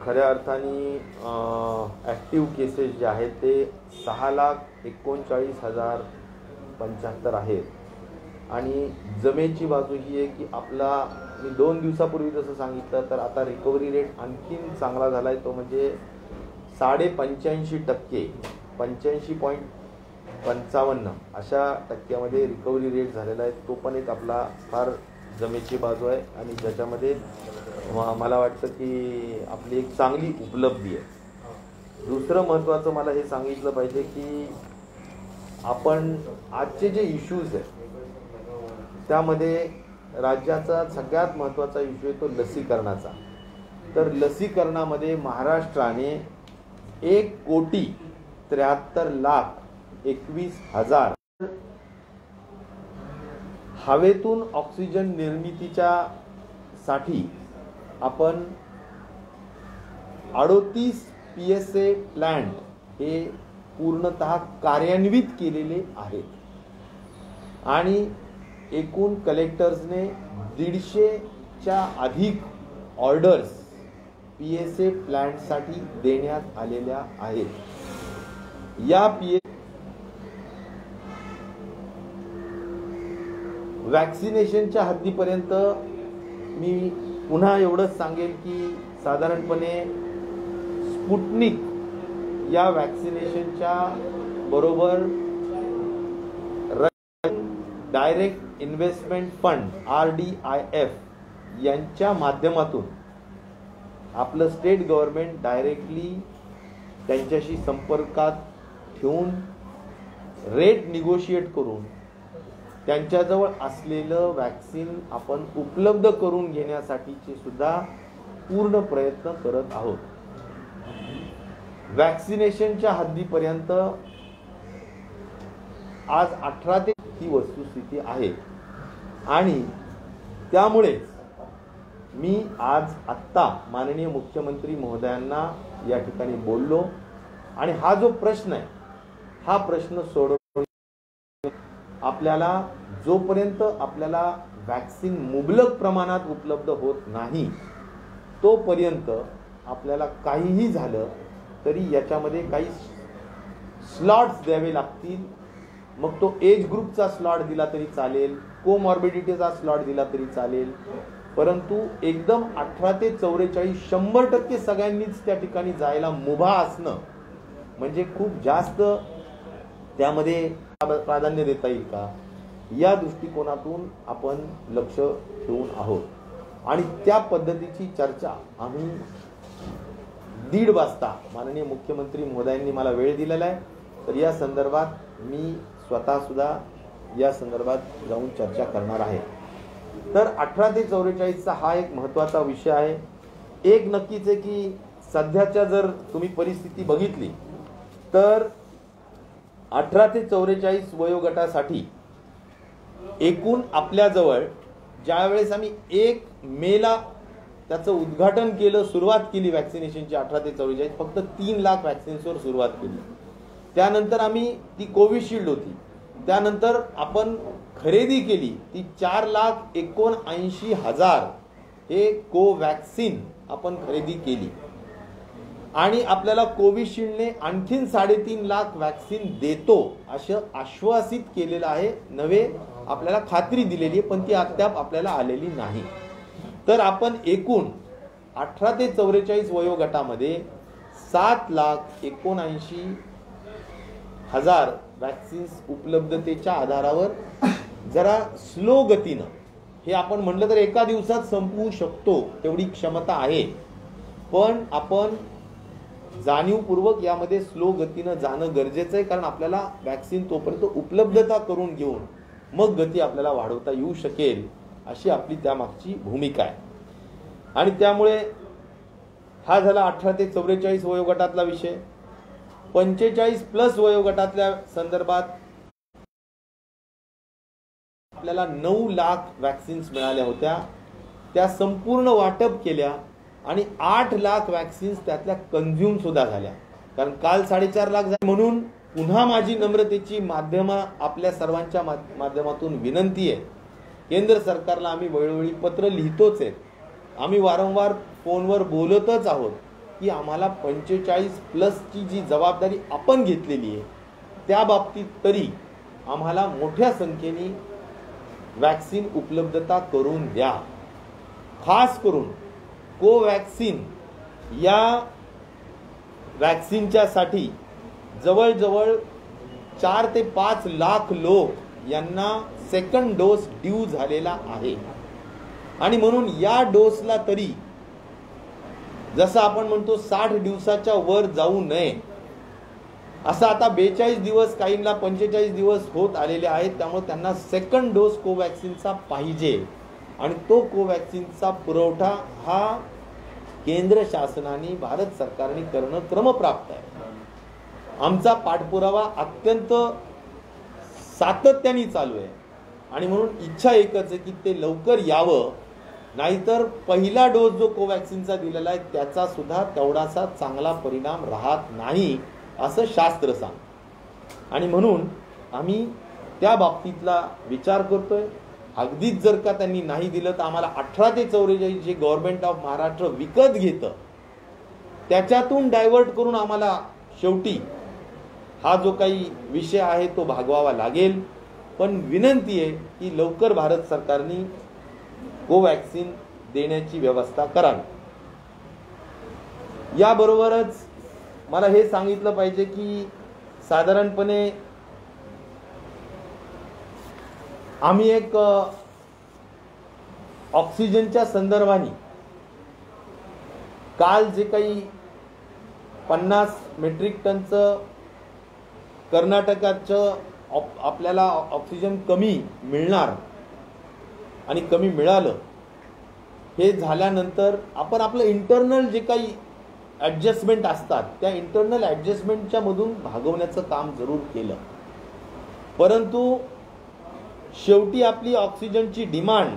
खऱ्या अर्थाने active cases जे आहेत ते 6,39,075 आहेत आणि जमेची बाजू ही आहे की आपला मी 2 दिवसापूर्वी जसं सांगितलं तर आता रिकव्हरी रेट आणखीन चांगला झाला आहे, तो म्हणजे 85.5% 85.55 अशा टक्क्यामध्ये रिकव्हरी रेट झालेला आहे. तो पण एक आपला फार जमेची बाजू आहे आणि ज्याच्यामध्ये मला वाटतं की आपली एक चांगली उपलब्धी आहे. दुसरं महत्त्वाचं मला हे सांगितलं पाहिजे की आपण आजचे जे इश्यूज आहेत त्यामध्ये राज्याचा सगळ्यात महत्त्वाचा इश्यू आहे तो लसीकरणाचा. तर लसीकरणामध्ये महाराष्ट्राने 1,73,21,000 हवेतून ऑक्सिजन निर्मितीच्या साठी आपण 38 PSA प्लांट हे पूर्णतः कार्यान्वित केलेले आहेत आणि एकूण कलेक्टर्सने 150च्या अधिक ऑर्डर्स PSA प्लांटसाठी देण्यात आलेल्या आहेत. या वॅक्सिनेशनच्या हद्दीपर्यंत मी पुन्हा एवढंच सांगेल की साधारणपणे स्पुटनिक या वॅक्सिनेशनच्या बरोबर डायरेक्ट इन्व्हेस्टमेंट फंड RDIF यांच्या माध्यमातून आपलं स्टेट गव्हर्नमेंट डायरेक्टली त्यांच्याशी संपर्कात ठेवून रेट निगोशिएट करून त्यांच्याजवळ असलेलं वॅक्सिन आपण उपलब्ध करून घेण्यासाठीचे सुद्धा पूर्ण प्रयत्न करत आहोत. वॅक्सिनेशनच्या हद्दीपर्यंत आज 18 ते ही वस्तुस्थिती आहे आणि त्यामुळे मी आज आत्ता माननीय मुख्यमंत्री महोदयांना या ठिकाणी बोललो आणि हा जो प्रश्न आहे हा प्रश्न सोडवण्यासाठी आपल्याला जोपर्यंत आपल्याला वॅक्सिन मुबलक प्रमाणात उपलब्ध होत नाही तोपर्यंत आपल्याला काहीही झालं तरी याच्यामध्ये काही स्लॉट्स द्यावे लागतील. मग तो एज ग्रुपचा स्लॉट दिला तरी चालेल, कोमॉर्बिडिटीचा स्लॉट दिला तरी चालेल, परंतु एकदम 18 ते 44 100% सगळ्यांनीच त्या ठिकाणी जायला मुभा असणं म्हणजे खूप जास्त त्यामध्ये प्राधान्य देता येईल का या दृष्टिकोनातून आपण लक्ष ठेवून आहोत आणि त्या पद्धतीची चर्चा आम्ही 1:30 वाजता माननीय मुख्यमंत्री महोदयांनी मला वेळ दिलेला आहे. तर या संदर्भात मी स्वतः सुद्धा या संदर्भात जाऊन चर्चा करणार आहे. तर 18 ते 44चा हा एक महत्त्वाचा विषय आहे. एक नक्कीच आहे की सध्याच्या जर तुम्ही परिस्थिती बघितली तर 18 ते 44 वयोगटासाठी एकूण आपल्याजवळ ज्यावेळेस आम्ही 1 मेला त्याचं उद्घाटन केलं, सुरुवात केली वॅक्सिनेशनची 18 ते 44 फक्त 3 लाख वॅक्सिन्सवर सुरुवात केली. त्यानंतर आम्ही ती कोविशिल्ड होती, त्यानंतर आपण खरेदी केली ती 4,79,000 हे कोवॅक्सिन आपण खरेदी केली आणि आपल्याला कोविशिल्डने आणखीन 3.5 लाख वॅक्सिन देतो असं आश्वासित केलेलं आहे. नवे आपल्याला खात्री दिलेली आहे पण ती अद्याप आपल्याला आलेली नाही. तर आपण एकूण 18 ते 44 वयोगटामध्ये 7,79,000 वॅक्सिन्स उपलब्धतेच्या आधारावर जरा स्लो गतीनं हे आपण म्हटलं तर एका दिवसात संपवू शकतो तेवढी क्षमता आहे, पण आपण जाणीवपूर्वक यामध्ये स्लो गतीनं जाणं गरजेचं आहे कारण आपल्याला वॅक्सिन तोपर्यंत उपलब्धता करून घेऊन मग गती आपल्याला वाढवता येऊ शकेल अशी आपली त्यामागची भूमिका आहे. आणि त्यामुळे हा झाला 18 ते 44 वयोगटातला विषय. 45+ वयोगटातल्या संदर्भात आपल्याला 9 लाख वॅक्सिन्स मिळाल्या होत्या, त्या संपूर्ण वाटप केल्या आणि 8 लाख वॅक्सिन्स त्यातल्या कंझ्युम सुद्धा झाल्या कारण काल 4.5 लाख झाले. म्हणून पुन्हा माझी नम्रतेची आपल्या सर्वांच्या माध्यमातून विनंती आहे, केंद्र सरकारला आम्ही वेळोवेळी पत्र लिहितोच आहेत, आम्ही वारंवार फोनवर बोलतच आहोत की आम्हाला 45+ ची जी जबाबदारी आपण घेतलेली आहे त्या बाबतीत तरी आम्हाला मोठ्या संख्येने वॅक्सिन उपलब्धता करून द्या. खास करून कोवॅक्सिन या वॅक्सिनच्या साठी जवळजवळ 4 ते 5 लाख लोक यांना सेकंड डोस ड्यू झालेला आहे. आणि म्हणून या डोसला तरी जसं आपण म्हणतो 60 दिवसाच्या वर जाऊ नये असं आता 42 दिवस, काहींना 45 दिवस होत आलेले आहेत. त्यामुळे त्यांना सेकंड डोस कोवॅक्सिनचा पाहिजे आणि तो कोवॅक्सिनचा पुरवठा हा केंद्र शासनाने, भारत सरकारने करणं क्रमप्राप्त आहे. आमचा पाठपुरावा अत्यंत सातत्याने चालू आहे आणि म्हणून इच्छा एकच आहे की ते लवकर यावं, नाहीतर पहिला डोस जो कोवॅक्सिनचा दिलेला आहे त्याचा सुद्धा तेवढासा चांगला परिणाम राहत नाही असं शास्त्र सांगतं. आणि म्हणून आम्ही त्या बाबतीतला विचार करतोय. अगदीच जर का त्यांनी नाही दिलं तर आम्हाला 18 ते 44 जे गव्हर्नमेंट ऑफ महाराष्ट्र विकत घेतं त्याच्यातून डायव्हर्ट करून आम्हाला शेवटी हा जो काही विषय आहे तो भागवावा लागेल. पण विनंती आहे की लवकर भारत सरकारने कोवॅक्सिन देण्याची व्यवस्था करावी. याबरोबरच मला हे सांगितलं पाहिजे की साधारणपणे आम्ही एक ऑक्सिजनच्या संदर्भाने काल जे काही 50 मेट्रिक टनचं कर्नाटकाचं आपल्याला ऑक्सिजन कमी मिळणार आणि कमी मिळालं, हे झाल्यानंतर आपण आपलं इंटरनल जे काही ॲडजस्टमेंट असतात त्या इंटरनल ॲडजस्टमेंटच्या मधून भागवण्याचं काम जरूर केलं. परंतु शेवटी आपली ऑक्सिजनची डिमांड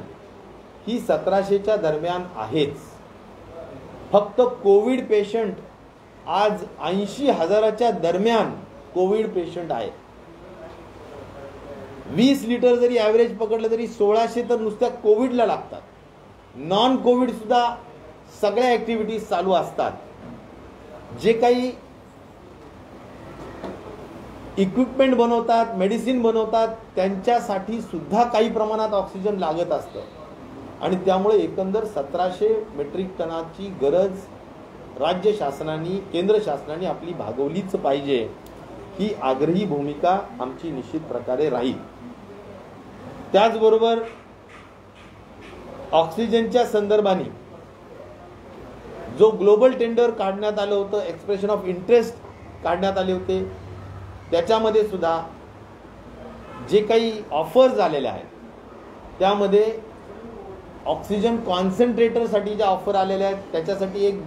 ही 1700च्या दरम्यान आहेच. फक्त कोविड पेशंट आज 80,000च्या दरम्यान कोविड पेशंट आहे. 20 लिटर जरी ॲव्हरेज पकडलं तरी 1600 तर नुसत्या कोविडला लागतात. नॉन कोविड सुद्धा सगळ्या ॲक्टिव्हिटीज चालू असतात. जे काही इक्विपमेंट बनवतात, मेडिसिन बनवतात, त्यांच्यासाठी सुद्धा काही प्रमाणात ऑक्सिजन लागत असतं आणि त्यामुळे एकंदर 1700 मेट्रिक टनाची गरज राज्य शासनाने, केंद्र शासनाने आपली भागवलीच पाहिजे. ही आग्रही भूमिका आमची निश्चित प्रकारे राहील. त्याचबरोबर ऑक्सिजनच्या संदर्भाने जो ग्लोबल टेंडर काढण्यात आलं होतं, एक्सप्रेशन ऑफ इंटरेस्ट काढण्यात आले होते, त्याच्यामध्ये सुद्धा जे काही ऑफर्स आलेले आहेत त्यामध्ये ऑक्सिजन कॉन्सन्ट्रेटरसाठी ज्या ऑफर आलेल्या आहेत त्याच्यासाठी एक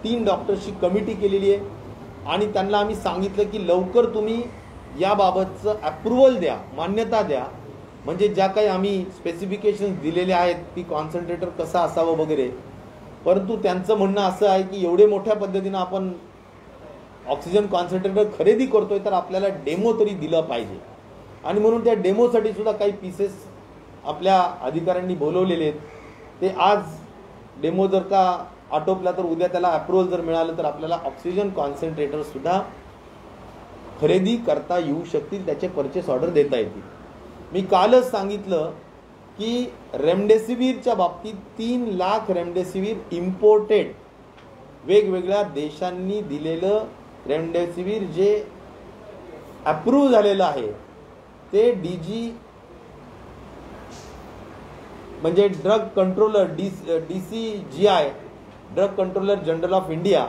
3 डॉक्टर्सची कमिटी केलेली आहे आणि त्यांना आम्ही सांगितलं की लवकर तुम्ही याबाबतचं अप्रुव्हल द्या, मान्यता द्या. म्हणजे ज्या काही आम्ही स्पेसिफिकेशन्स दिलेले आहेत की कॉन्सन्ट्रेटर कसं असावं वगैरे, परंतु त्यांचं म्हणणं असं आहे की एवढे मोठ्या पद्धतीनं आपण ऑक्सिजन कॉन्सन्ट्रेटर खरेदी करतोय तर आपल्याला डेमो तरी दिलं पाहिजे. आणि म्हणून त्या डेमोसाठी सुद्धा काही पीसेस आपल्या अधिकाऱ्यांनी बोलवलेले आहेत. ते आज डेमो जर का आटोपला तर उद्या त्याला अप्रुव्हल जर मिळालं तर आपल्याला ऑक्सिजन कॉन्सन्ट्रेटर सुद्धा खरेदी करता येऊ शकतील, त्याचे परचेस ऑर्डर देता येतील. मी कालच सांगितलं की रेमडेसिवीरच्या बाबतीत 3 लाख रेमडेसिवीर इम्पोर्टेड वेगवेगळ्या देशांनी दिलेलं रेमडेसिवीर जे अप्रूव्ह झालेलं आहे ते डीजी म्हणजे drug controller DCGI, drug controller general of India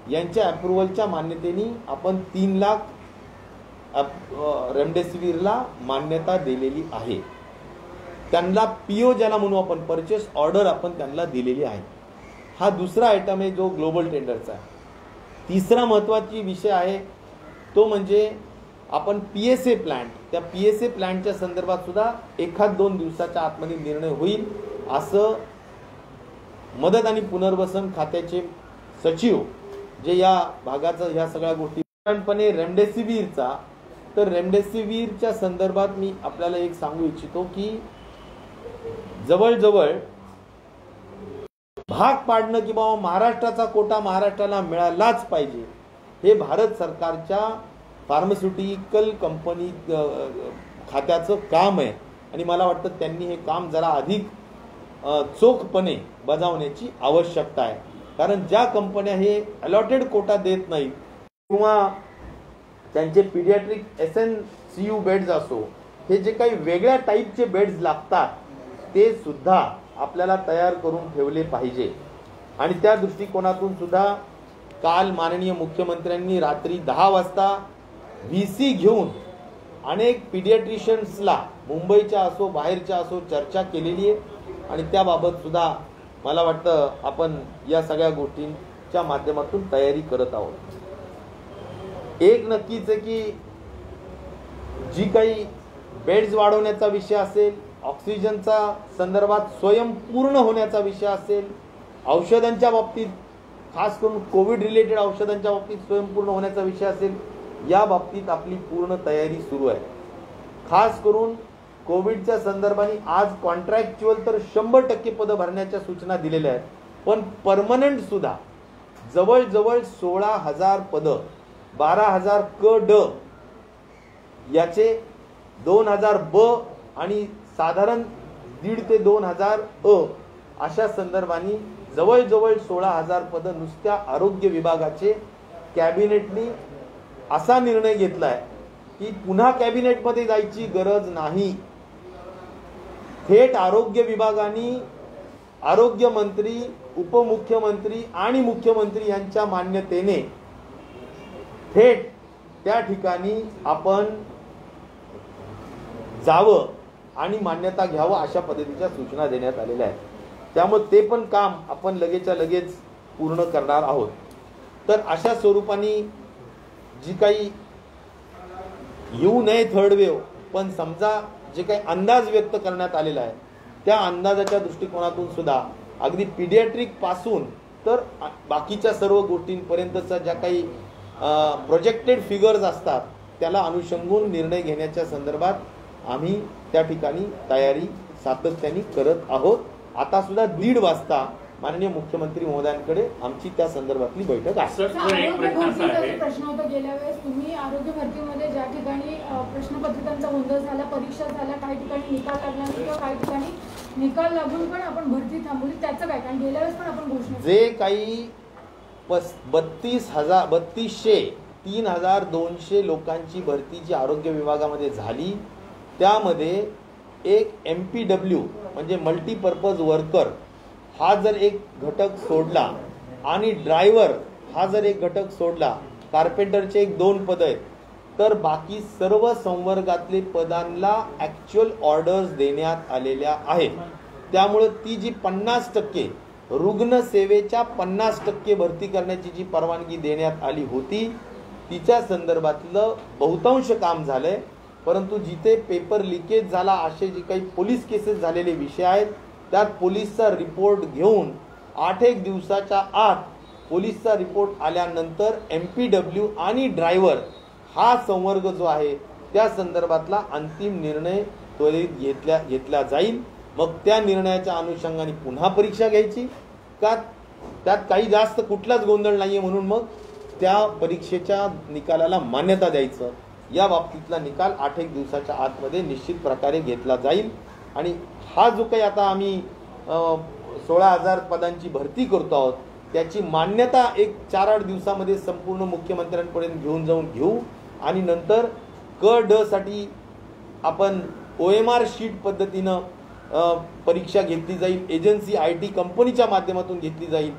यांच्या अप्रुव्हलच्या मान्यतेने आपण 3 लाख रेमडेसिवीरला मान्यता दिलेली आहे. त्यांना PO ज्याला म्हणू आपण, परचेस ऑर्डर आपण त्यांना दिलेली आहे. हा दुसरा आयटम आहे जो ग्लोबल टेंडरचा आहे. तिसरा महत्त्वाची विषय आहे तो म्हणजे आपण PSA प्लांट, त्या PSA प्लांटच्या संदर्भात सुद्धा 1-2 दिवसाच्या आतमध्ये निर्णय होईल असं मदत आणि पुनर्वसन खात्याचे सचिव जे या भागाचं ह्या सगळ्या गोष्टी पूर्णपणे रेमडेसिवीरचा, तर रेमडेसिवीरच्या संदर्भात मी आपल्याला एक सांगू इच्छितो की जवळजवळ भाग पाडणं की बाबा महाराष्ट्राचा कोटा महाराष्ट्राला मिळालाच पाहिजे, हे भारत सरकारच्या फार्मास्युटिकल कंपनी खात्याचं काम आहे. आणि मला वाटतं त्यांनी हे काम जरा अधिक चोखपणे बजावण्याची आवश्यकता आहे. कारण ज्या कंपन्या हे अलॉटेड कोटा देत नाहीत किंवा त्यांचे पीडियाट्रिक SNCU बेड्स असो, हे जे काही वेगळ्या टाईपचे बेड्स लागतात ते सुद्धा आपल्याला तयार करून ठेवले पाहिजे. आणि त्या दृष्टिकोनातून सुद्धा काल माननीय मुख्यमंत्र्यांनी रात्री 10 वाजता VC घेऊन अनेक पीडियाट्रिशियन्सला मुंबईच्या असो बाहेरच्या असो चर्चा केलेली आहे. आणि त्याबाबत सुद्धा मला वाटतं आपण या सगळ्या गोष्टींच्या माध्यमातून तयारी करत आहोत. एक नक्कीच आहे की जी काही बेड्स वाढवण्याचा विषय असेल, ऑक्सिजनचा संदर्भात स्वयंपूर्ण होण्याचा विषय असेल, औषधांच्या बाबतीत खास करून कोविड रिलेटेड औषधांच्या बाबतीत स्वयंपूर्ण होण्याचा विषय असेल, या बाबतीत आपली पूर्ण तयारी सुरू आहे. खास करून कोविडच्या संदर्भाने आज कॉन्ट्रॅक्च्युअल तर 100% पदं भरण्याच्या सूचना दिलेल्या आहेत, पण परमनंट सुद्धा जवळजवळ 16,000 पदं, 12,000 क ड याचे 2,000 ब आणि साधारण 1,500 ते 2,000 अ अशा संदर्भाने जवळजवळ 16,000 पदं नुसत्या आरोग्य विभागाचे कॅबिनेटनी असा निर्णय घेतलाय की पुन्हा कॅबिनेटमध्ये जायची गरज नाही. थेट आरोग्य विभागाने आरोग्य मंत्री, उपमुख्यमंत्री आणि मुख्यमंत्री यांच्या मान्यतेने थेट त्या ठिकाणी आपण जावं आणि मान्यता घ्यावं अशा पद्धतीच्या सूचना देण्यात आलेल्या आहेत. त्यामुळे ते पण काम आपण लगेचच्या लगेच पूर्ण करणार आहोत. तर अशा स्वरूपाने जी काही येऊ नये थर्ड वेव्ह, पण समजा जे काही अंदाज व्यक्त करण्यात आलेला आहे त्या अंदाजाच्या दृष्टिकोनातून सुद्धा अगदी पीडियाट्रिक पासून तर बाकीच्या सर्व गोष्टींपर्यंतच्या ज्या काही प्रोजेक्टेड फिगर्स असतात त्याला अनुषंगून निर्णय घेण्याच्या संदर्भात आम्ही त्या ठिकाणी तयारी सातत्याने करत आहोत. आता सुद्धा 1:30 वाजता माननीय मुख्यमंत्री महोदयांकडे आमची त्या संदर्भातली बैठक आहे. प्रश्न होता गेल्या वेळेस तुम्ही आरोग्य भरतीमध्ये ज्या ठिकाणी प्रश्नपत्रिकांचा गोंधळ झाला, परीक्षा झाल्या, काही ठिकाणी निकाल लागला नाही किंवा काही ठिकाणी निकाल लागून पण आपण भरती थांबवली, त्याचं काय? कारण गेल्या वेळेस पण आपण घोषणा जे काही 3200 3,200 लोकांची भरती जी आरोग्य विभागामध्ये झाली त्यामध्ये एक MPW म्हणजे मल्टीपर्पज वर्कर हा जर एक घटक सोडला आणि ड्रायव्हर हा जर एक घटक सोडला, कार्पेंटरचे 1-2 पद आहेत, तर बाकी सर्व संवर्गातले पदांना ॲक्च्युअल ऑर्डर्स देण्यात आलेल्या आहेत. त्यामुळे ती जी 50% रुग्णसेवेच्या 50% भरती करण्याची जी परवानगी देण्यात आली होती तिच्या संदर्भातलं बहुतांश काम झालंय. परंतु जिथे पेपर लिकेज झाला असे जे काही पोलीस केसेस झालेले विषय आहेत त्यात पोलीसचा रिपोर्ट घेऊन 8 दिवसाच्या आत पोलीसचा रिपोर्ट आल्यानंतर MPW आणि ड्रायव्हर हा संवर्ग जो आहे त्या संदर्भातला अंतिम निर्णय त्वरित घेतला जाईल. मग त्या निर्णयाच्या अनुषंगाने पुन्हा परीक्षा घ्यायची का त्यात काही जास्त कुठलाच गोंधळ नाहीये म्हणून मग त्या परीक्षेच्या निकालाला मान्यता द्यायचं, या बाबतीतला निकाल 8 दिवसाच्या आतमध्ये निश्चित प्रकारे घेतला जाईल. आणि हा जो काही आता आम्ही 16,000 पदांची भरती करतो आहोत त्याची मान्यता एक 4-8 दिवसामध्ये संपूर्ण मुख्यमंत्र्यांपर्यंत घेऊ आणि नंतर क ड साठी आपण OMR शीट पद्धतीनं परीक्षा घेतली जाईल, एजन्सी IT कंपनीच्या माध्यमातून घेतली जाईल.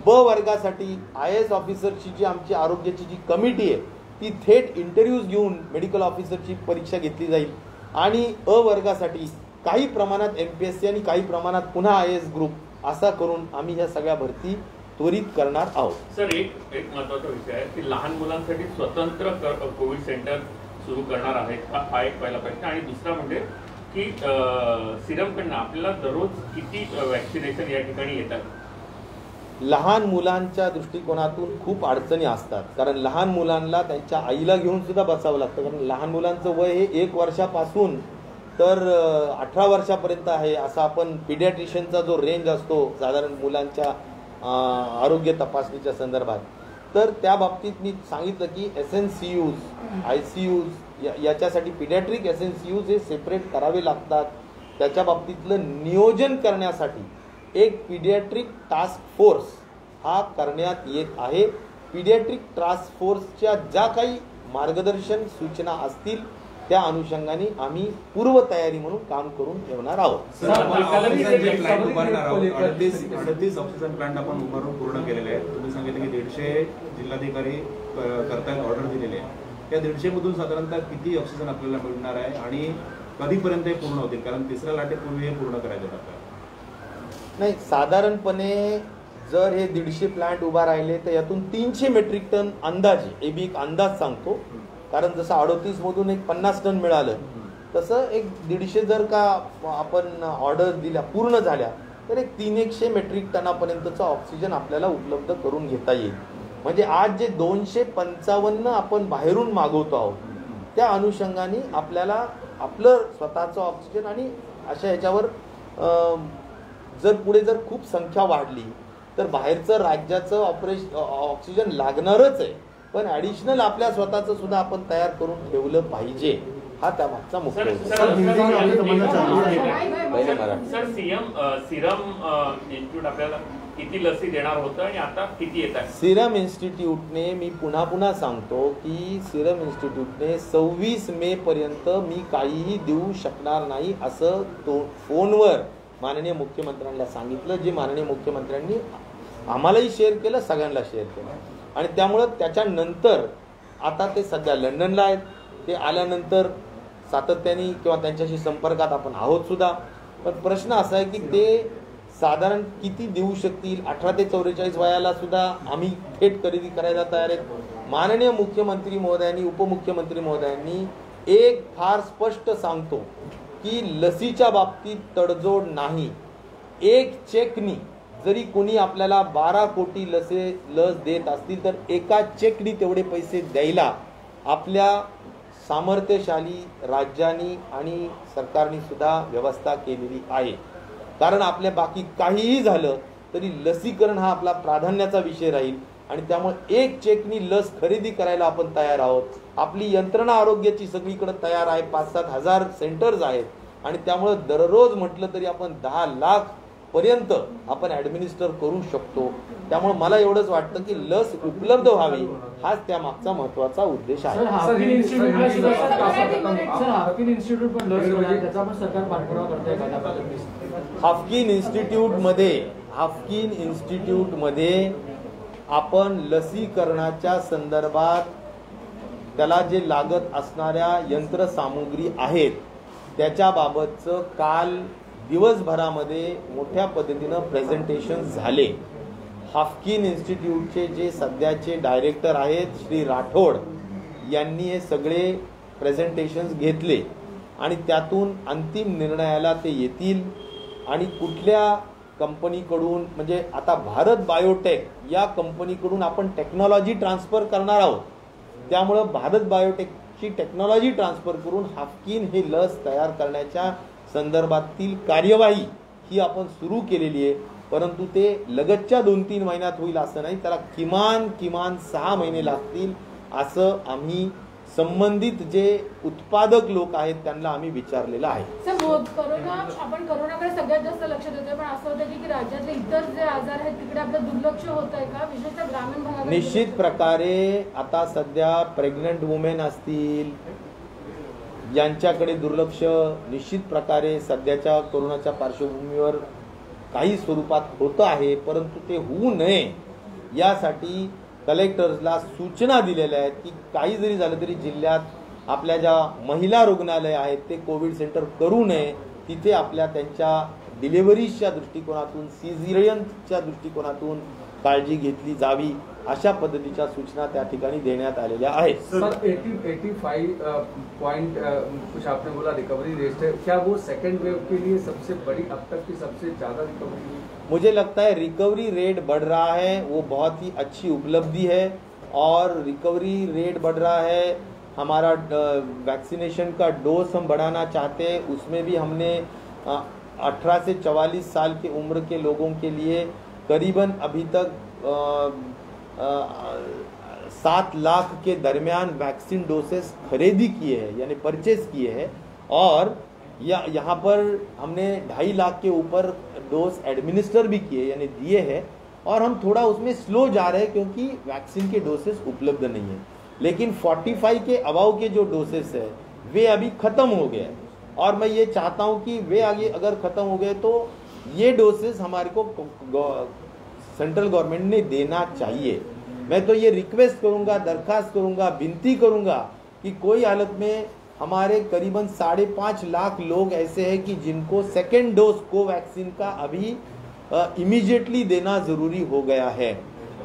ब वर्गासाठी IAS ऑफिसरची जी आमची आरोग्याची जी कमिटी आहे ती थेट इंटरव्ह्यूज घेऊन मेडिकल ऑफिसरची परीक्षा घेतली जाईल. आणि अ वर्गासाठी काही प्रमाणात MPSC आणि काही प्रमाणात पुन्हा IAS ग्रुप असा करून आम्ही ह्या सगळ्या भरती त्वरित करणार आहोत. सर एक महत्त्वाचा विषय आहे की लहान मुलांसाठी स्वतंत्र कोविड सेंटर सुरू करणार आहेत, हा एक पहिला प्रश्न. आणि दुसरा म्हणजे की सिरमकडनं आपल्याला दररोज किती वॅक्सिनेशन या ठिकाणी येतात? लहान मुलांच्या दृष्टिकोनातून खूप अडचणी असतात, कारण लहान मुलांना त्यांच्या आईला घेऊन सुद्धा बसावं लागतं. कारण लहान मुलांचं वय हे 1 वर्षापासून तर 18 वर्षापर्यंत आहे, असा आपण पिडियाट्रिशियनचा जो रेंज असतो साधारण मुलांच्या आरोग्य तपासणीच्या संदर्भात, तर त्या बाबतीत मी सांगितलं की SNCUs, ICUs याच्यासाठी पिडियाट्रिक SNCUs हे सेपरेट करावे लागतात. त्याच्या बाबतीतलं नियोजन करण्यासाठी एक पिडियाट्रिक टास्क फोर्स हा करण्यात येत आहे. पिडियाट्रिक टास्क फोर्सच्या ज्या काही मार्गदर्शन सूचना असतील त्या अनुषंगाने आम्ही पूर्वतयारी म्हणून काम करून ठेवणार आहोत. 38 ऑक्सिजन प्लांट आपण उभारून पूर्ण केलेले आहेत. तुम्ही सांगितलं की 150 जिल्हाधिकारी करतायत, ऑर्डर दिलेले आहे. त्या 150 मधून साधारणतः किती ऑक्सिजन आपल्याला मिळणार आहे आणि कधीपर्यंत हे पूर्ण होतील? कारण तिसऱ्या लाटेपूर्वी हे पूर्ण करायचं आपल्याला. नाही, साधारणपणे जर हे 150 प्लांट उभा राहिले तर यातून 300 मेट्रिक टन अंदाजे, एक अंदाज सांगतो, कारण जसं 38 मधून एक 50 टन मिळालं तसं एक 150 जर का आपण ऑर्डर दिल्या पूर्ण झाल्या तर एक 300 मेट्रिक टनापर्यंतचा ऑक्सिजन आपल्याला उपलब्ध करून घेता येईल. म्हणजे आज जे 255 आपण बाहेरून मागवतो आहोत त्या अनुषंगाने आपल्याला आपलं स्वतःचं ऑक्सिजन आणि अशा ह्याच्यावर जर पुढे जर खूप संख्या वाढली तर बाहेरचं राज्याचं ऑक्सिजन लागणारच आहे, पण ॲडिशनल आपल्या स्वतःचं सुद्धा आपण तयार करून ठेवलं पाहिजे. हा त्यामागचा मुख्य उद्देश. सर, सिरम इन्स्टिट्यूट आपल्याला किती लसी देणार होतं आणि आता किती येत आहे? सिरम इन्स्टिट्यूटने, मी पुन्हा सांगतो की सिरम इन्स्टिट्यूटने 26 मे पर्यंत मी काहीही देऊ शकणार नाही असं तो फोनवर माननीय मुख्यमंत्र्यांना सांगितलं, जे माननीय मुख्यमंत्र्यांनी आम्हालाही शेअर केलं, सगळ्यांना शेअर केलं. आणि त्यामुळं त्याच्यानंतर आता ते सध्या लंडनला आहेत. ते आल्यानंतर सातत्याने किंवा त्यांच्याशी संपर्कात आपण आहोत सुद्धा. पण प्रश्न असा आहे की ते साधारण किती देऊ शकतील. 18 ते 44 वयाला सुद्धा आम्ही थेट खरेदी करायला तयार आहेत. माननीय मुख्यमंत्री महोदयांनी, उपमुख्यमंत्री महोदयांनी एक फार स्पष्ट सांगतो की लसीच्या बाबतीत तडजोड नाही. एक चेकनी जरी कोणी आपल्याला 12 कोटी लस देत असतील तर एका चेकनी तेवढे पैसे द्यायला आपल्या सामर्थ्यशाली राज्यांनी आणि सरकारने सुद्धा व्यवस्था केलेली आहे. कारण आपल्या बाकी काहीही झालं तरी लसीकरण हा आपला प्राधान्याचा विषय राहील आणि त्यामुळे एक चेकनी लस खरेदी करायला आपण तयार आहोत. आपली यंत्रणा आरोग्याची सगळीकडे तयार आहे. 5-7 हजार सेंटर्स आहेत आणि त्यामुळे दररोज म्हटलं तरी आपण 10 लाख पर्यंत आपण ॲडमिनिस्टर करू शकतो. त्यामुळे मला एवढंच वाटतं की लस उपलब्ध व्हावी हाच त्या मागचा महत्वाचा उद्देश आहे. हाफकिन इन्स्टिट्यूटमध्ये आपण लसीकरणाच्या संदर्भात त्याला जे लागत असणाऱ्या यंत्रसामुग्री आहेत त्याच्याबाबतचं काल दिवसभरामध्ये मोठ्या पद्धतीनं प्रेझेंटेशन झाले. हाफकिन इन्स्टिट्यूटचे जे सध्याचे डायरेक्टर आहेत श्री राठोड यांनी हे सगळे प्रेझेंटेशन्स घेतले आणि त्यातून अंतिम निर्णयाला ते येतील. आणि कुठल्या कंपनीकडून, म्हणजे आता भारत बायोटेक या कंपनीकडून आपण टेक्नॉलॉजी ट्रान्सफर करणार आहोत. त्यामुळं भारत बायोटेकची टेक्नॉलॉजी ट्रान्सफर करून हाफकिन हे लस तयार करण्याच्या संदर्भातील कार्यवाही ही आपण सुरू केलेली आहे. परंतु ते लगतच्या 2-3 महिन्यात होईल असं नाही, त्याला किमान 6 महिने लागतील असं आम्ही संबंधित जे उत्पादक लोक आहेत त्यांना आम्ही विचारलेलं आहे. सर, आपण कोरोनाकडे सगळ्यात जास्त लक्ष देतोय, पण असं होतं की राज्यातले इतर जे आजार आहेत तिकडे आपलं दुर्लक्ष होत आहे का, विशेषतः ग्रामीण भागात? निश्चित प्रकारे आता सध्या प्रेग्नंट वुमेन असतील यांच्याकडे दुर्लक्ष निश्चित प्रकारे सध्याच्या कोरोनाच्या पार्श्वभूमीवर काही स्वरूपात होतं आहे. परंतु ते होऊ नये यासाठी कलेक्टर्सला सूचना दिलेल्या आहेत की काही जरी झालं तरी जिल्ह्यात आपल्या ज्या महिला रुग्णालय आहेत ते कोविड सेंटर करू नये. तिथे आपल्या त्यांच्या डिलिव्हरीच्या दृष्टिकोनातून, सिझेरियनच्या दृष्टिकोनातून काळजी घेतली जावी अशा पद्धतीच्या सूचना त्या ठिकाणी देण्यात आलेल्या आहेत. सर, 85 पॉइंट कुछ आपने बोला रिकवरी रेट है, क्या वो सेकेंड वेव के लिए सबसे बड़ी, अब तक की सबसे ज्यादा रिकवरी? मुझे लगता है रिकवरी रेट बढ़ रहा है, वो बहुत ही अच्छी उपलब्धि है और रिकवरी रेट बढ़ रहा है हमारा वैक्सीनेशन का डोज हम बढ़ाना चाहते हैं, उसमें भी हमने 18 से 44 साल की उम्र के लोगों के लिए करीबन अभी तक 7 लाख के दरमियान वैक्सीन डोसेस खरीदी किए हैं, यानी परचेज किए हैं, और यहाँ पर हमने 2.5 लाख के ऊपर डोज एडमिनिस्टर भी किए, यानी दिए हैं, और हम थोड़ा उसमें स्लो जा रहे हैं क्योंकि वैक्सीन के डोसेस उपलब्ध नहीं है। लेकिन 45 के अबाव के जो डोसेस है वे अभी खत्म हो गए, और मैं ये चाहता हूँ कि वे आगे अगर खत्म हो गए तो ये डोसेस हमारे को सेंट्रल गवर्नमेंट ने देना चाहिए। मैं तो ये रिक्वेस्ट करूंगा, दरखास्त करूंगा, विनती करूंगा कि कोई हालत में हमारे करीबन 5.5 लाख लोग ऐसे हैं कि जिनको सेकेंड डोज कोवैक्सीन का अभी इमीडिएटली देना जरूरी हो गया है।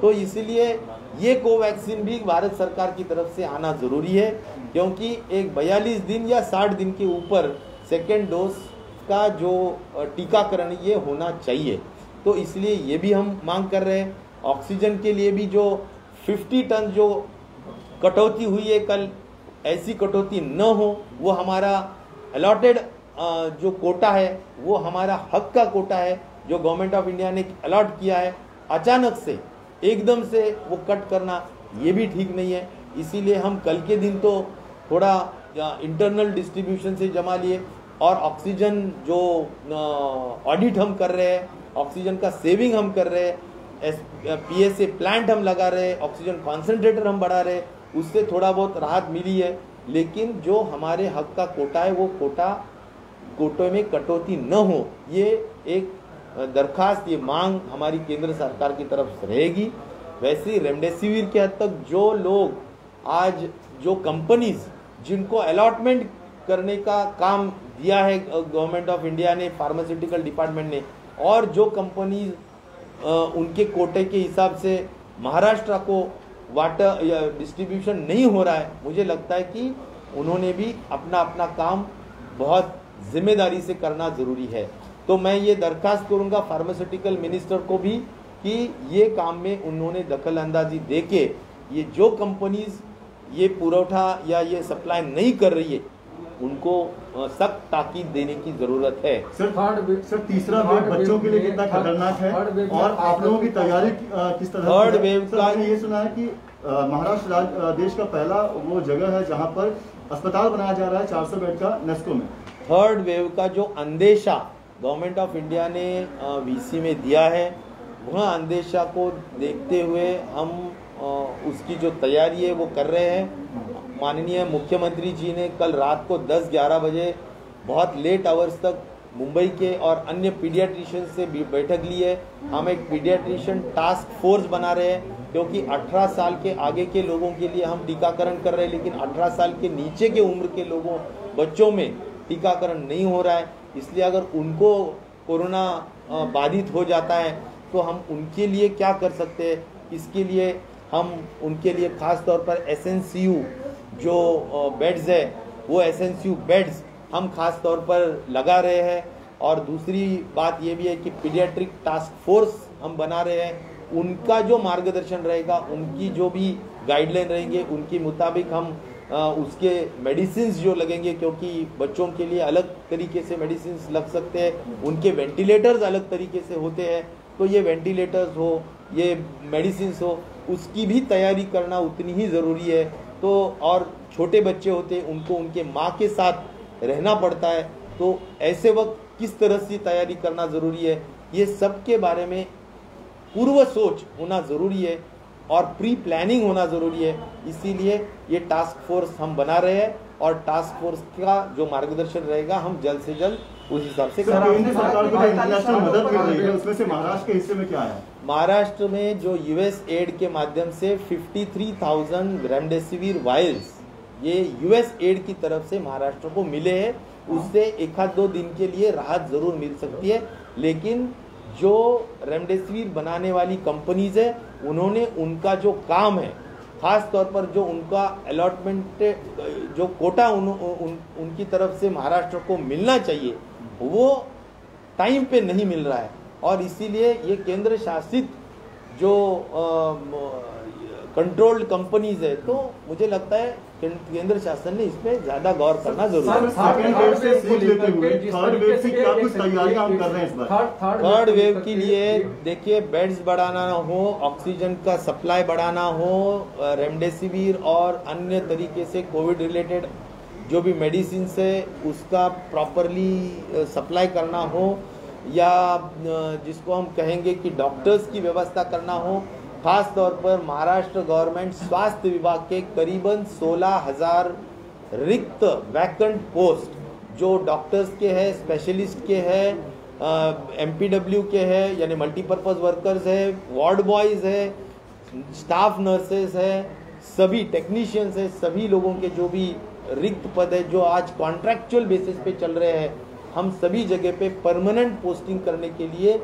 तो इसलिए ये कोवैक्सीन भी भारत सरकार की तरफ से आना जरूरी है, क्योंकि एक 42 दिन या 60 दिन के ऊपर सेकेंड डोज का जो टीकाकरण ये होना चाहिए। तो इसलिए ये भी हम मांग कर रहे हैं। ऑक्सीजन के लिए भी जो 50 टन जो कटौती हुई है कल, ऐसी कटौती न हो। वो हमारा अलॉटेड जो कोटा है वो हमारा हक का कोटा है जो गवर्नमेंट ऑफ इंडिया ने अलॉट किया है, अचानक से एकदम से वो कट करना ये भी ठीक नहीं है। इसीलिए हम कल के दिन तो थोड़ा इंटरनल डिस्ट्रीब्यूशन से जमा लिए, और ऑक्सीजन जो ऑडिट हम कर रहे हैं, ऑक्सीजन का सेविंग हम कर रहे हैं, PSA प्लांट हम लगा रहे हैं, ऑक्सीजन कॉन्सेंट्रेटर हम बढ़ा रहे हैं, उससे थोड़ा बहुत राहत मिली है। लेकिन जो हमारे हक का कोटा है वो कोटे में कटौती न हो, ये एक दरखास्त, ये मांग हमारी केंद्र सरकार की तरफ से रहेगी। वैसे ही रेमडेसिविर के हद तक जो लोग आज, जो कंपनीज जिनको अलॉटमेंट करने का काम दिया है गवर्नमेंट ऑफ इंडिया ने, फार्मास्यूटिकल डिपार्टमेंट ने, और जो कंपनीज उनके कोटे के हिसाब से महाराष्ट्र को वाटर या डिस्ट्रीब्यूशन नहीं हो रहा है, मुझे लगता है कि उन्होंने भी अपना अपना काम बहुत जिम्मेदारी से करना जरूरी है। तो मैं ये दरखास्त करूंगा फार्मास्यूटिकल मिनिस्टर को भी कि ये काम में उन्होंने दखल अंदाजी दे के ये जो कंपनीज ये पुरवठा या ये सप्लाई नहीं कर रही है उनको सख्त ताकीद देने की जरूरत है। सर तीसरा वेव बच्चों के लिए कितना खतरनाक है और आप लोगों की तैयारी किस तरह? थर्ड वेव का मैंने ये सुना है कि महाराष्ट्र देश का पहला वो जगह है जहां पर अस्पताल बनाया जा रहा है 400 बेड का नेस्को में। थर्ड वेव का जो अंदेशा गवर्नमेंट ऑफ इंडिया ने VC में दिया है, वह अंदेशा को देखते हुए हम उसकी जो तैयारी है वो कर रहे हैं। माननीय मुख्यमंत्री जी ने कल रात को 10-11 बजे बहुत लेट आवर्स तक मुंबई के और अन्य पीडियाट्रिशियन से भी बैठक ली है। हम एक पीडियाट्रिशियन टास्क फोर्स बना रहे हैं, क्योंकि 18 साल के आगे के लोगों के लिए हम टीकाकरण कर रहे हैं, लेकिन 18 साल के नीचे के उम्र के लोगों, बच्चों में टीकाकरण नहीं हो रहा है। इसलिए अगर उनको कोरोना बाधित हो जाता है तो हम उनके लिए क्या कर सकते हैं, इसके लिए हम उनके लिए खास तौर पर SNCU जो बेड्स है वो SNCU बेड्स हम खास तौर पर लगा रहे हैं। और दूसरी बात ये भी है कि पीडियाट्रिक टास्क फोर्स हम बना रहे हैं, उनका जो मार्गदर्शन रहेगा, उनकी जो भी गाइडलाइन रहेंगे उनके मुताबिक हम उसके मेडिसिन जो लगेंगे, क्योंकि बच्चों के लिए अलग तरीके से मेडिसिन लग सकते हैं, उनके वेंटिलेटर्स अलग तरीके से होते हैं, तो ये वेंटिलेटर्स हो, ये मेडिसिन हो, उसकी भी तैयारी करना उतनी ही ज़रूरी है। तो और छोटे बच्चे होते हैं, उनको उनके माँ के साथ रहना पड़ता है, तो ऐसे वक्त किस तरह से तैयारी करना ज़रूरी है, ये सब के बारे में पूर्व सोच होना ज़रूरी है और प्री प्लानिंग होना ज़रूरी है। इसीलिए ये टास्क फोर्स हम बना रहे हैं, और टास्क फोर्स का जो मार्गदर्शन रहेगा हम जल्द से जल्द उस हिसाब से केंद्र सरकार को इंटरनेशनल मदद मिल रही है, उसमें से महाराष्ट्र के हिस्से में क्या है? महाराष्ट्र में जो US एड के माध्यम से 53,000 रेमडेसिविर वायल्स ये US एड की तरफ से महाराष्ट्र को मिले हैं। उससे 1-2 दिन के लिए राहत जरूर मिल सकती है, लेकिन जो रेमडेसिविर बनाने वाली कंपनीज है उन्होंने उनका जो काम है, खास तौर पर जो उनका अलॉटमेंट जो कोटा उनकी तरफ से महाराष्ट्र को मिलना चाहिए वो टाइम पे नहीं मिल रहा है। और इसीलिए ये केंद्र शासित जो कंट्रोल्ड कंपनीज है, तो मुझे लगता है केंद्र शासन ने इस पे ज्यादा गौर करना जरूरी है। सेकंड वेव से सीख लेते हुए थर्ड वेव की क्या कुछ तैयारियां हम कर रहे हैं इस बार? थर्ड वेव के लिए देखिए, बेड्स बढ़ाना हो, ऑक्सीजन का सप्लाई बढ़ाना हो, रेमडेसिविर और अन्य तरीके से कोविड रिलेटेड जो भी मेडिसिन है उसका प्रॉपरली सप्लाई करना हो, या जिसको हम कहेंगे कि डॉक्टर्स की व्यवस्था करना हो। खास तौर पर महाराष्ट्र गवर्नमेंट स्वास्थ्य विभाग के करीबन 16,000 रिक्त वैकेंट पोस्ट जो डॉक्टर्स के हैं, स्पेशलिस्ट के हैं, MPW के हैं यानी मल्टीपर्पज़ वर्कर्स है, वार्ड बॉयज़ है, स्टाफ नर्सेस है, सभी टेक्नीशियंस है, सभी लोगों के जो भी रिक्त पद है जो आज कॉन्ट्रैक्चुअल बेसिस पे चल रहे हैं, हम सभी जगह पे परमानेंट पोस्टिंग करने के लिए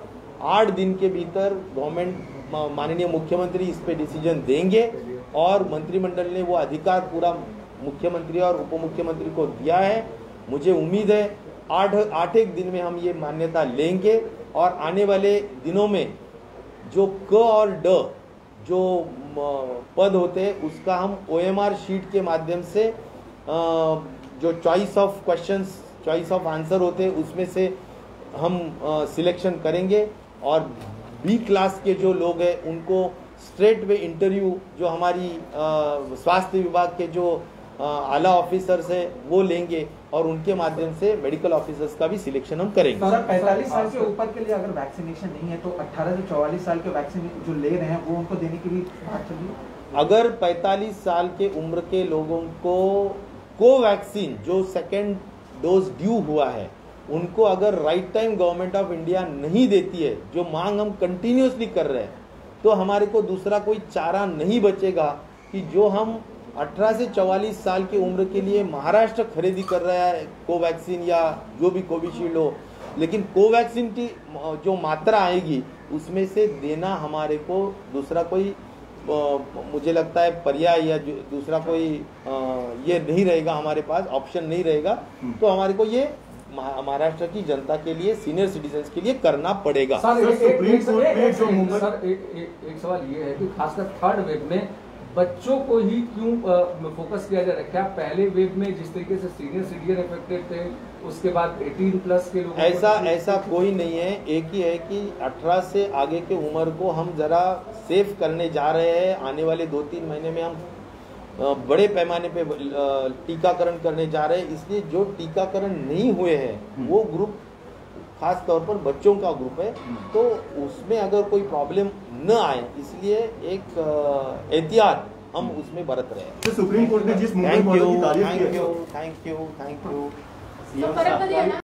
8 दिन के भीतर गवर्नमेंट माननीय मुख्यमंत्री इस पे डिसीजन देंगे और मंत्रिमंडल ने वो अधिकार पूरा मुख्यमंत्री और उप मुख्यमंत्री को दिया है। मुझे उम्मीद है 8 दिन में हम ये मान्यता लेंगे और आने वाले दिनों में जो क और ड जो पद होते हैं उसका हम OMR शीट के माध्यम से जो choice of questions, choice of answer होते हैं उसमें से हम सिलेक्शन करेंगे और B क्लास के जो लोग हैं उनको स्ट्रेट वे इंटरव्यू जो हमारी स्वास्थ्य विभाग के जो आला ऑफिसर्स हैं वो लेंगे और उनके माध्यम से मेडिकल ऑफिसर्स का भी सिलेक्शन हम करेंगे। सर 45 साल के ऊपर के लिए अगर वैक्सीनेशन नहीं है तो 18 से 44 साल के वैक्सीन जो ले रहे हैं वो उनको देने की भी बात चल रही है। अगर 45 साल के उम्र के लोगों को कोवैक्सीन जो सेकेंड डोज ड्यू हुआ है उनको अगर right time government of India नहीं देती है, जो मांग हम कंटिन्यूसली कर रहे हैं, तो हमारे को दूसरा कोई चारा नहीं बचेगा कि जो हम 18 से 44 साल की उम्र के लिए महाराष्ट्र खरीदी कर रहा है कोवैक्सीन या जो भी कोविशील्ड हो, लेकिन कोवैक्सीन की जो मात्रा आएगी उसमें से देना हमारे को दूसरा कोई मुझे लगता है पर्याय या दूसरा कोई ये नहीं रहेगा, हमारे पास ऑप्शन नहीं रहेगा। तो हमारे को ये महाराष्ट्र की जनता के लिए, सीनियर सिटीजन्स के लिए करना पड़ेगा। सर एक सवाल ये है कि खासकर थर्ड वेव में बच्चों को ही क्यों फोकस किया जा रहा है? क्या पहले वेव में जिस तरीके से सीनियर सिटीजन इफेक्टेड थे उसके बाद 18 प्लस के लोग ऐसा कोई नहीं है। एक ही है कि 18 से आगे के उम्र को हम जरा सेफ करने जा रहे हैं। आने वाले 2-3 महीने में हम बड़े पैमाने पे टीकाकरण करने जा रहे हैं, इसलिए जो टीकाकरण नहीं हुए हैं वो ग्रुप खास तौर पर बच्चों का ग्रुप है, तो उसमें अगर कोई प्रॉब्लम न आए इसलिए एक एहतियात हम उसमें बरत रहे हैं। तो सुप्रीम कोर्ट ने जिस मुंबई मॉडल की तारीफ की है, थैंक यू तो फर्क तो दिया ना।